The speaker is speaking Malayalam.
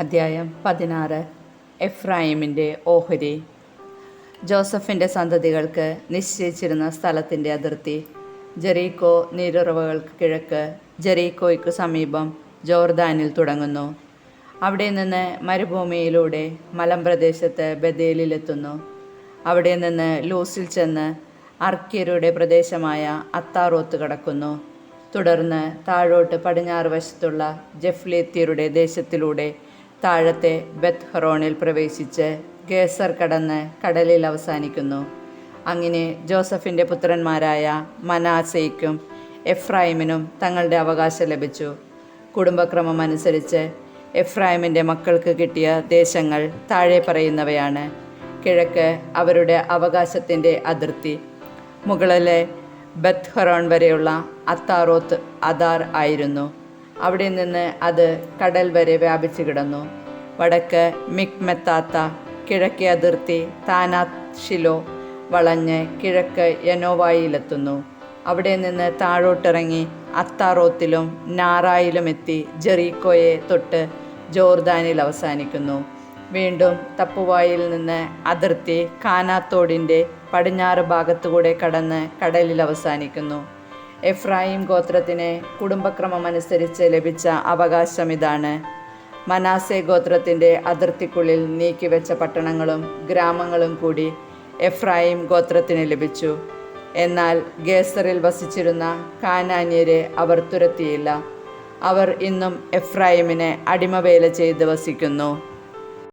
അദ്ധ്യായം 16. എഫ്രായിമിൻ്റെ ഓഹരി. ജോസഫിൻ്റെ സന്തതികൾക്ക് നിശ്ചയിച്ചിരുന്ന സ്ഥലത്തിൻ്റെ അതിർത്തി ജെറീക്കോ നീരുറവകൾക്ക് കിഴക്ക്, ജെറീക്കോയ്ക്ക് സമീപം ജോർദാനിൽ തുടങ്ങുന്നു. അവിടെ നിന്ന് മരുഭൂമിയിലൂടെ മലമ്പ്രദേശത്ത് ബഥേലിലെത്തുന്നു. അവിടെ നിന്ന് ലൂസിൽ ചെന്ന് അർക്യരുടെ പ്രദേശമായ അത്താറോത്ത് കടക്കുന്നു. തുടർന്ന് താഴോട്ട് പടിഞ്ഞാറ് വശത്തുള്ള ജഫ്ലേത്യരുടെ ദേശത്തിലൂടെ താഴത്തെ ബെത്ത് ഹൊറോണിൽ പ്രവേശിച്ച് ഗേസർ കടന്ന് കടലിൽ അവസാനിക്കുന്നു. അങ്ങനെ ജോസഫിൻ്റെ പുത്രന്മാരായ മനാസേയ്ക്കും എഫ്രായിമിനും തങ്ങളുടെ അവകാശം ലഭിച്ചു. കുടുംബക്രമം അനുസരിച്ച് എഫ്രായിമിൻ്റെ മക്കൾക്ക് കിട്ടിയ ദേശങ്ങൾ താഴെ പറയുന്നവയാണ്. കിഴക്ക് അവരുടെ അവകാശത്തിൻ്റെ അതിർത്തി മുകളിലെ ബെത്ത് ഹൊറോൺ വരെയുള്ള അത്താറോത്ത് അദാർ ആയിരുന്നു. അവിടെ നിന്ന് അത് കടൽ വരെ വ്യാപിച്ചു കിടന്നു. വടക്ക് മിക്മെത്താത്ത, കിഴക്കേ അതിർത്തി താനാത്ത് ഷിലോ വളഞ്ഞ് കിഴക്ക് യനോവായിലെത്തുന്നു. അവിടെ നിന്ന് താഴോട്ടിറങ്ങി അത്താറോത്തിലും നാറായിലും എത്തി ജെറീക്കോയെ തൊട്ട് ജോർദാനിൽ അവസാനിക്കുന്നു. വീണ്ടും തപ്പുവായിൽ നിന്ന് അതിർത്തി കാനാത്തോടിൻ്റെ പടിഞ്ഞാറ് ഭാഗത്തുകൂടെ കടന്ന് കടലിൽ അവസാനിക്കുന്നു. എഫ്രായിം ഗോത്രത്തിന് കുടുംബക്രമമനുസരിച്ച് ലഭിച്ച അവകാശം ഇതാണ്. മനാസെ ഗോത്രത്തിൻ്റെ അതിർത്തിക്കുള്ളിൽ നീക്കിവെച്ച പട്ടണങ്ങളും ഗ്രാമങ്ങളും കൂടി എഫ്രായിം ഗോത്രത്തിന് ലഭിച്ചു. എന്നാൽ ഗേസറിൽ വസിച്ചിരുന്ന കാനാന്യരെ അവർ തുരത്തിയില്ല. അവർ ഇന്നും എഫ്രായിമിനെ അടിമവേല ചെയ്ത് വസിക്കുന്നു.